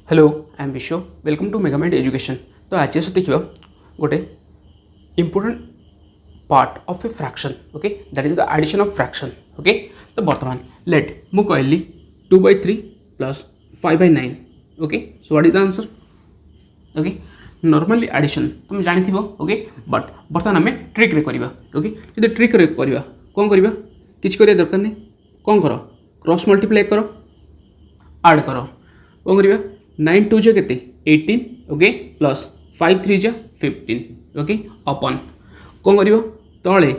Hello I am Vishwa welcome to मेगामेंट education. तो आज देखा गोटे important part of a fraction okay that is the addition of fraction okay. तो बर्तमान लेट मु कहली 2/3 plus 5/9 okay. So what is the answer okay. Normally addition तुम जानी ओके बट बर्तमान आम ट्रिक रे करवा ओके। जो ट्रिक रे करवा कौन करवा किसी कर दरकार नहीं कौन कर क्रॉस मल्टीप्लाई कर ऐड कर कौन करवा 9 2 जा के 18 ओके प्लस 5 3 जा 15 ओके अपन कौन कर तले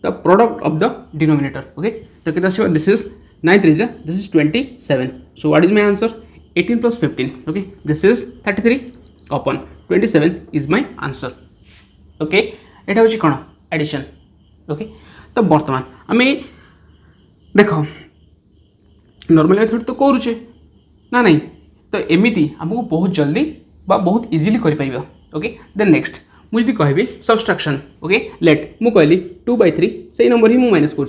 the product of the denominator okay. तो कितना आस दिस इज 9 3 जा this is 27। So what is my answer 18 plus 15 okay this is 33 upon 27 is my answer okay. एटा हूँ कौन एडिशन ओके। तो बर्तमान आम देख नॉर्मल मेथड तो करुचे ना नहीं तो एमती आमको बहुत जल्दी बा बहुत इजिली कर ओके। देन नेक्स्ट मुझे कहबी सब्सट्रैक्शन ओके लेट मु कहली 2/3 से नंबर ही माइनस कर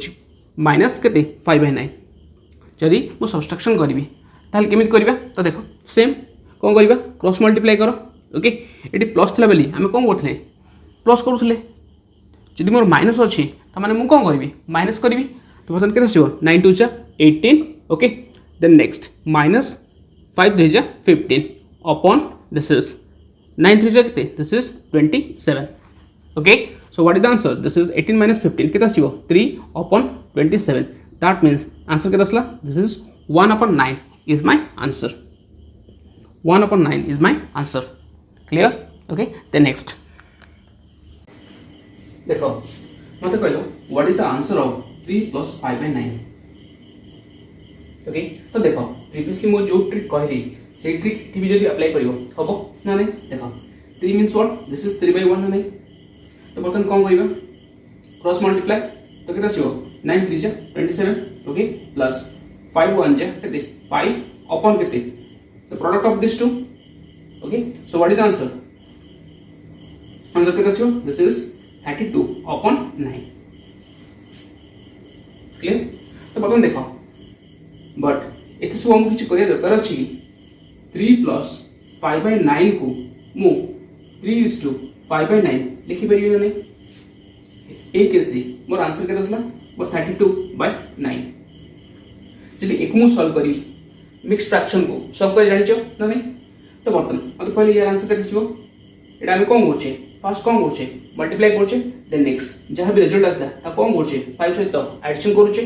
माइनस के 5/9 जदि मु सब्सट्रैक्शन करी ताल केमी करवा तो देख सेम कौन करवा क्रॉस मल्टीप्लाई कर ओके। ये प्लस थी बोली आम कौन करते प्लस करूँ जदि मोर माइनस अच्छी तो मैंने मुझे कौन करी माइनस करी तो बर्तमान के 9 2 जा 18 ओके। देन नेक्स्ट माइनस 5 3 जा 15 अपॉन दिस इज 9 3 जा के this is 27 okay. So what is the answer this is 18 minus 15 के 3 अपॉन 27 दैट मीन्स आंसर के this is 1/9 is my answer 1/9 is my answer clear okay. Then next देखो मत कहलो what is the answer of 3 plus 5/9 okay. तो देखो previously मो जो trick कहली से ट्रिक भी जब अप्लाई करियो हबो ना नहीं देखो 3 मींस व्हाट दिस इज 3/1 ना नहीं तो बर्तन कौन करबा क्रॉस मल्टीप्लाई तो केटा आसीबो 9 3 जा 27 ओके प्लस 5 1 जा केते 5 अपॉन केते the product of this two okay. So what is the answer केटा आसीबो दिस इज 32 अपॉन 9 क्लियर। तो बर्तन देखो बट ये सब आमको किसी दरकार अच्छी 3 प्लस 5/9 को मु 3:5/9 लिखिपर ना नहीं एक केसी मोर आंसर के मोर 32/9 जब एक मु सॉल्व करी मिक्स फ्रैक्शन को सॉल्व कर जानी ना नहीं तो बर्तन मतलब कहले यार आंसर के आम कौन कर फास्ट कौन कर मल्टीप्लाई कर देन नेक्स्ट जहाँ भी रिजल्ट आसला कौन कर 5 सहित एडिशन करुचे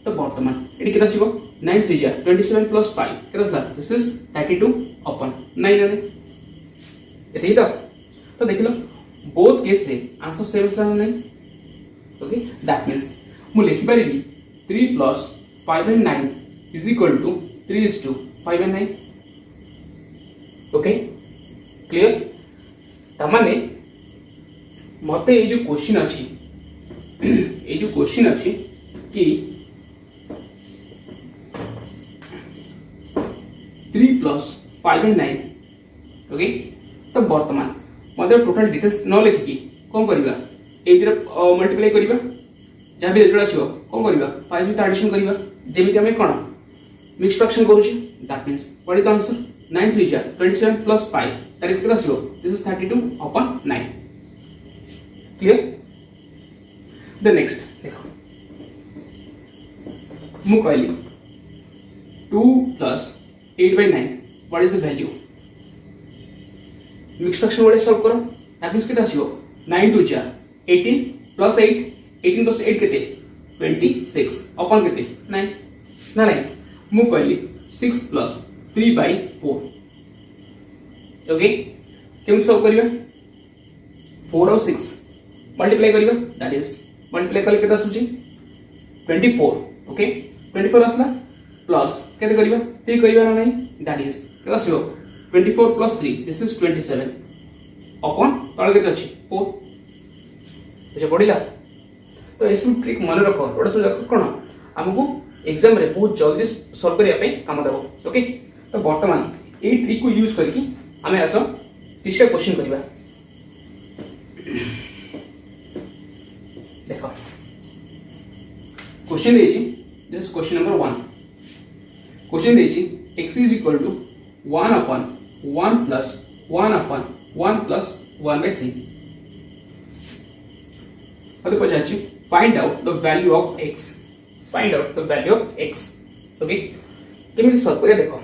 तो बर्तमान ये कितना आसीबो 9 3 जा 27 प्लस 5 कितना दिस इज 32 अपॉन 9 एते ही तो देख लो बोथ केस रे आंसर सेम आसला नहीं ओके। दैट मींस मु लिखि परिबी 3 plus 5/9 is equal to 3:5/9 okay clear. तमाने मते ये जो क्वेश्चन अछि ये जो क्वेश्चन अछि कि 3 प्लस 5/9 ओके। तो बर्तमान मतलब टोटल डिटेल्स न लिखिकी कौन करवा मल्टीप्लाई करवा जहाँ भी रिजल्ट आसो कौन करवा 5 सहित एडिशन करवा जेमिति आम कौन मिक्स फ्रैक्शन करूँ that means what is the answer 9 3 जा 27 प्लस 5 दैट इज कितना आसो this is 32 upon 9 clear. The next देखो मु कहली 2 plus 8/9 what is the value mix fraction वाले सॉल्व करो दैट मींस कितना आसीबो 9 2 जा 18 प्लस 8 18 प्लस 8 केते 26 अपॉन केते 9 ना नहीं मु कहली 6 प्लस 3/4 ओके केम सॉल्व करियो 4 और 6 मल्टीप्लाई करियो दैट इज मल्टीप्लाई करले केता सुची 24 ओके 24 आसला प्लस केते करियो 3 करियो ना नहीं दैट इज केता आसीबो 24 प्लस 3 दिस इज 27 अपॉन तळे केते अछि 4 अच्छा पढिला। तो एसु ट्रिक मन रखो ओडा सब कोन हमकु एग्जाम रे बहुत जल्दी सॉल्व करिया पे काम देबो ओके। तो वर्तमान ए ट्रिक को यूज करके हमें आसो तीसरा क्वेश्चन करबा देखो क्वेश्चन देछि दिस क्वेश्चन नंबर 1 क्वेश्चन देछि x is equal to 1 upon 1 plus 1 upon 1 plus 1 by 3. मते पचाची find out the value of x. Find out the value of x. Okay केमिति सॉल्व करिया देखो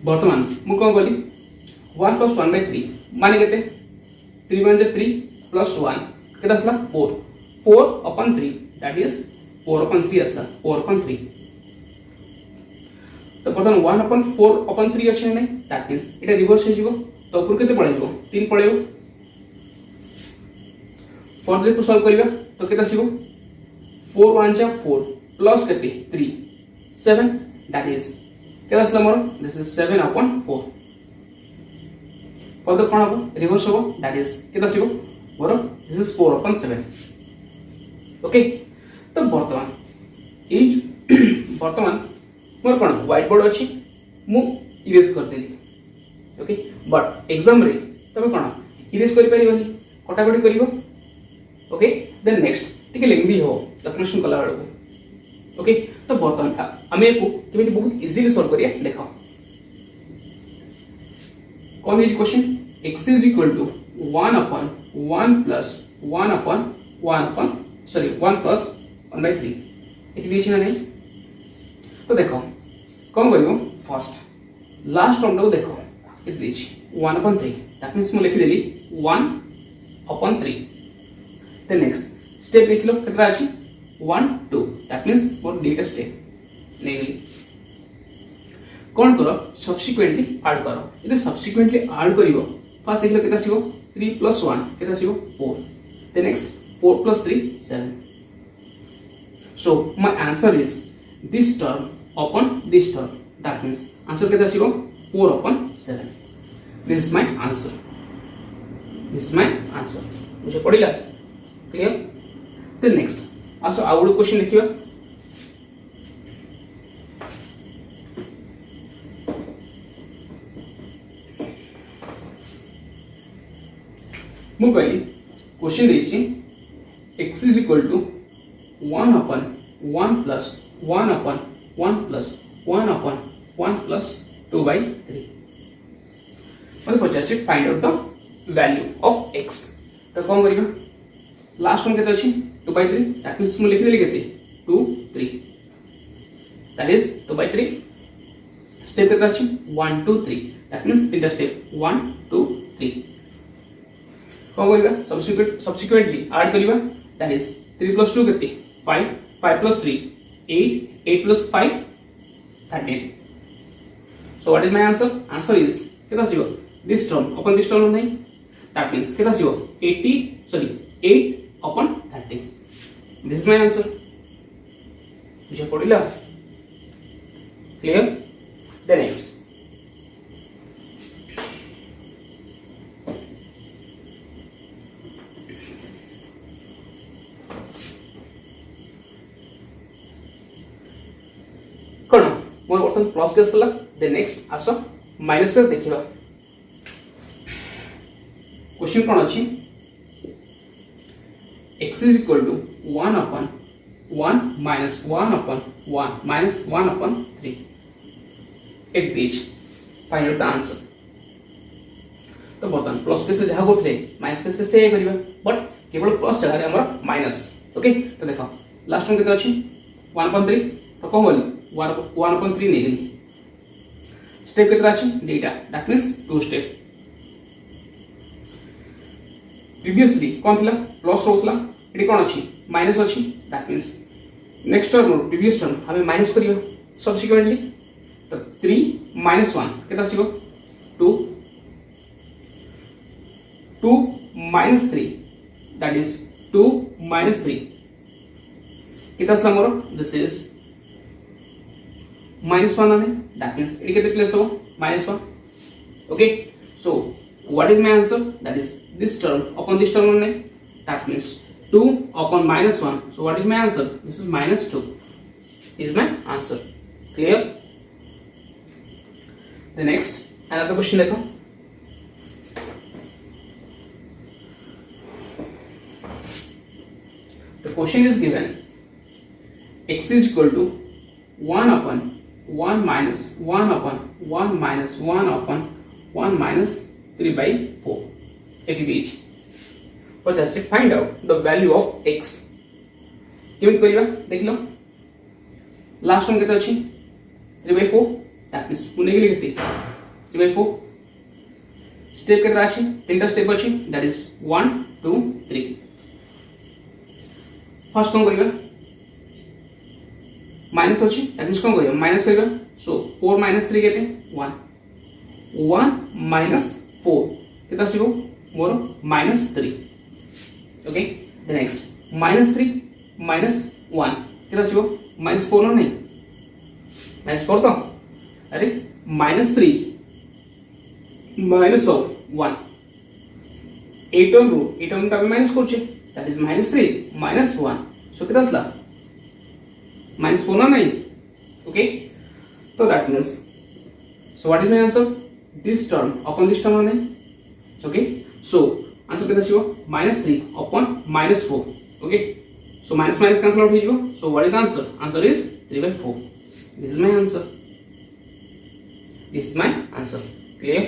वर्तमान मु कोन बोली 1 plus 1 by 3 माने केते 3 1 3 plus 1 केता असला 4 4 upon 3 that is 4 upon 3 असला 4 upon 3 तो प्रथम 1 upon 4 upon 3 अछि नै that means एटा रिवर्स हे जिवो तो ऊपर केते पळेइबो 3 पळेइबो फॉर दे सॉल्व करिया तो केता आसीबो 4 1 जा 4 प्लस केते 3 7 that is केता असला मोर this is 7 upon 4 for the कोन हबो रिवर्स हबो that is केता आसीबो मोर दिस इज 4 upon 7 ओके तो वर्तमान मोर कोन व्हाइट बोर्ड अछि मु इरेज कर देली ओके बट एग्जाम रे तबे कोन इरेज करि परिबनी कटाकटी करिवो ओके देन नेक्स्ट टिके लेंदी हो कैलकुलेशन कला बेलको ओके तो वर्तमान आमे को केमिति बहुत इजीली सॉल्व करिया देखो कौन is question x is equal to 1 upon 1 plus 1 upon 1 plus 1 by 3 eighty दिछि ना नहीं तो देखो कौन करियो फर्स्ट लास्ट टर्म को देखो एटी दिछि 1 upon 3 दैट मींस मु लिखि देली 1 upon 3 then next step लिखलो केतरा अछि 1 2 दैट मींस मोर डेटा स्टेप नेगली कौन करो सब्सिक्वेंटली ऐड करो यदि सब्सिक्वेंटली ऐड करिवो फर्स्ट देखलो केता आसीबो 3 plus 1 केता आसीबो 4 then next 4 plus 3 7 so my answer is this term upon this term that means answer केता आसीबो 4 upon 7 this is my answer मुझे पढ़िला clear then next also out question लिखिबा मु कहली क्वेश्चन देछि x is equal to 1 upon 1 plus 1 upon 1 plus 1 upon 1 plus 2 by 3 मते पचाछि find out the value of x तो कोन करिबा लास्ट वन केते अछि 2 by 3 दैट मींस मु लिखि देली केते 2 3 दैट इज 2 by 3 स्टेप केते अछि 1 2 3 दैट मींस तीनटा स्टेप 1 2 3 कौन करिबा सब्सिक्वेंटली ऐड करिबा दैट इज 3 plus 2 केते 5 5 plus 3 8 8 plus 5 13 so what is my answer is केता आसीबो this term upon this term नहीं that means केता आसीबो 8 upon 13 this is my answer मुझे पढ़िला क्लियर the next कोन मोर बर्तन प्लस केस कला द नेक्स्ट आसो minus case देखिबा question कोन अछि x is equal to 1 upon 1 minus 1 upon 1 minus 1 upon 3 it is find out the answer तो बर्तन plus case जहा करथले माइनस केस से करिबा बट केवल प्लस जगह रे हमर माइनस ओके तो देखो लास्ट वन केते अछि 1 upon 3 तो कोन बोली 1 upon 3 नेगली स्टेप केतरा अछि डेटा दैट मींस 2 स्टेप प्रीवियसली कोन थिला प्लस होथला एटी कोन अछि माइनस अछि that means next term previous term हमें माइनस करियो सब्सिक्वेंटली तो 3 minus 1 केता आसीबो 2 2 minus 3 दैट इज 2 minus 3 केता आसला मोर दिस इज minus 1 आने that means it केते प्लेस हो minus 1 okay so what is my answer that is this term upon this term only that means 2 upon minus 1 so what is my answer this is minus 2 is my answer clear the next another question देखो the question is given x is equal to 1 upon 1 minus 1 upon 1 minus 1 upon 1 minus 3 by 4 eighty देछि पचास से find out the value of x केमिति करिवा देखलो last हम केते अछि 3 by 4 that means पुने गेले केते 3 by 4 स्टेप केते अछि तीनटा स्टेप अछि दैट इज 1 2 3 फर्स्ट कोन करिवा माइनस अच्छी दैट मींस कौन करियो माइनस करियो सो 4 minus 3 केते 1 1 minus 4 केता आसीबो मोर -3 ओके द नेक्स्ट -3 minus 1 केता आसीबो -4 न नहीं -4 तो अरे -3 minus of 1 8 on row 8 on का माइनस करछे दैट इज -3 minus 1 सो केता आसला -4 ना नहीं ओके तो that means so what is my answer this term upon this term नहीं ओके सो आंसर केता छियो -3 upon -4 okay so minus minus cancel out हो जिवो सो what is the answer answer is 3/4 this is my answer clear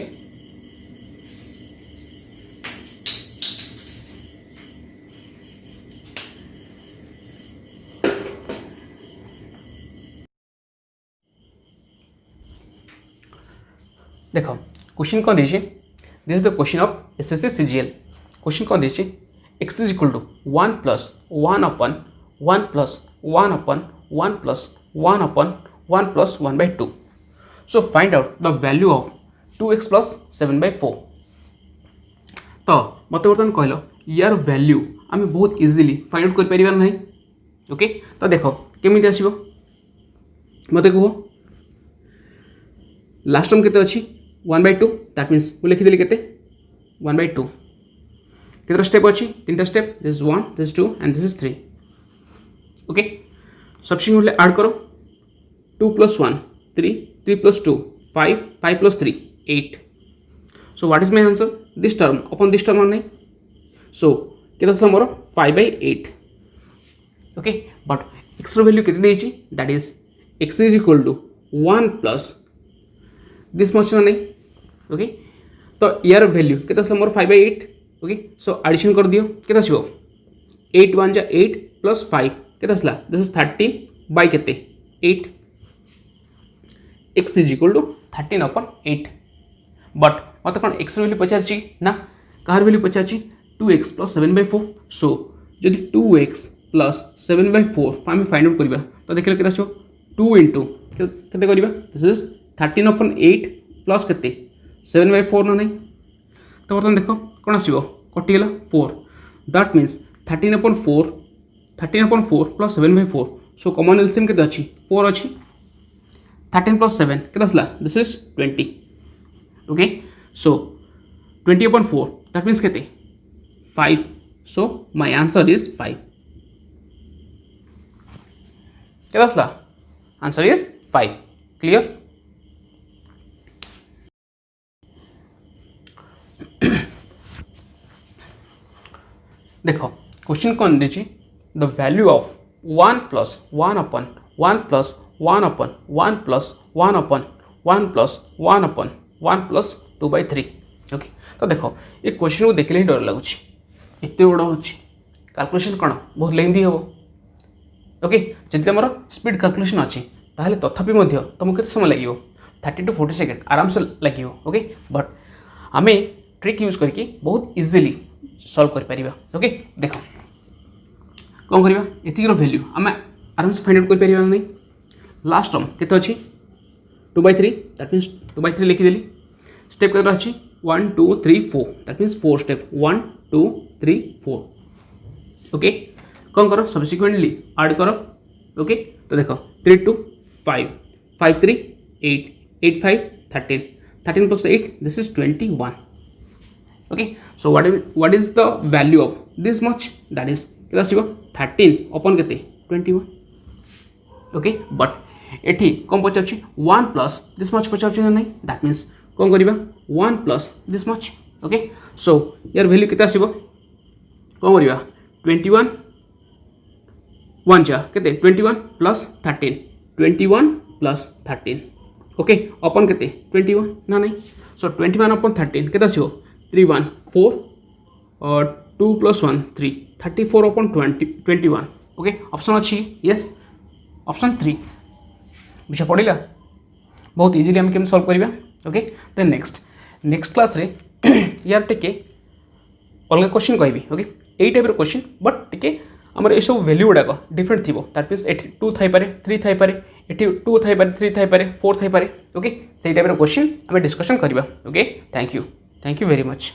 देखो question कौन दीजिए this is the question of SSC CGL question कौन दीजिए x is equal to 1 plus 1 upon 1 plus 1 upon 1 plus 1 upon 1 plus 1 by 2 so find out the value of 2x plus 7 by 4 तो मत बर्तमान कहल यार वैल्यू आम बहुत इजिली फाइंड आउट कर परिवार नहीं ओके तो देखो केमिति आसीबो मते कहो लास्ट टर्म केते अछि 1 by 2 दैट मीन्स मु लिखि देली केते 1 by 2 केते स्टेप अछि तीनटा step this is 1 this is 2 and this is 3 okay substitute add करो 2 plus 1 3 3 plus 2 5 5 plus 3 8 so what is my answer this term upon this term नहीं so केते आसला मोर 5 by 8 ओके बट x रो value केते देछि that is x is equal to 1 plus this much ना नहीं ओके तो यार वैल्यू केते आसला मोर 5/8 ओके सो एडिशन कर दियो केते आसीबो 8 1 जा 8 प्लस 5 केते आसला दिस इज 13 बाय केते 8 x is equal to 13/8 but मत कोन x वैल्यू पचारची ना कार वैल्यू पचारची 2x plus 7/4 सो जदि 2x plus 7/4 हम फाइंड आउट करबा तो देखले केते आसीबो 2 into केते करबा दिस इज 13/8 प्लस केते 7/4 ना नहीं तो बर्तमान देखो कौन आसो कटिगला 4 that means 13/4 plus 7/4 so common LCM केते अछि 4 अछि 13 प्लस 7 केते आसला this is 20 okay so 20/4 that means केते 5 सो माय आंसर इज 5 केते आसला आंसर इज 5 क्लियर देखो क्वेश्चन कौन दीजिए the value of 1 plus 1 upon 1 plus 1 upon 1 plus 1 upon 1 plus 1 upon 1 plus 2/3 okay तो देखो ये क्वेश्चन को देखले ही डर लगुच एते बड़ होची कैलकुलेशन कौन बहुत लेंदी हम ओके जदि आमर स्पीड कैलकुलेशन अच्छी ताहले तथापि मध्य तुमको केते समय लगे 30 to 40 सेकेंड आराम से लगे ओके बट आम ट्रिक यूज करके बहुत इजिली सॉल्व कर परिबा ओके देखो कौन करबा एतिक वैल्यू आम आराम से फाइंड आउट कर परिबा नहीं लास्ट टर्म केते अछि 2/3 दैट मीन्स 2/3 लिखि देली स्टेप केते अछि 1 2 3 4 दैट मीन्स 4 स्टेप 1 2 3 4 ओके कौन करो सब्सिक्वेंटली ऐड करो ओके तो देखो 3 2 5 5 3 8 8 5 13 13 plus 8 this is 21 okay so what is the value of this much that is केते आसीबो 13 upon केते 21 okay but एठी कम पचारछि 1 plus this much पचारछि ना नहीं that means कोन करिबा 1 plus this much okay so यार वैल्यू केते आसीबो कोन करिबा 21 1 जा केते 21 plus 13 21 प्लस 13 ओके अपन के 21 ना नहीं सो 21 अपन 13 के 3 1 4 और 2 + 1 3 34 अपन 21 ओके ऑप्शन अच्छी यस ऑप्शन 3 बुझा पड़ा बहुत इजिली आम केम सॉल्व करवा ओके देन नेक्स्ट क्लास रे यार टिके अलग क्वेश्चन कहबी ओके यही टाइप क्वेश्चन बट टिके आमर ये सब वैल्यू गुड़ाक डिफरेंट थी दैट मीन्स एटी 2 थाईपे 3 थाईपे ये 2 थाईपे 3 थाईपे 4 थाईपे ओके से टाइप क्वेश्चन आम डिस्कशन करवा okay thank you very much.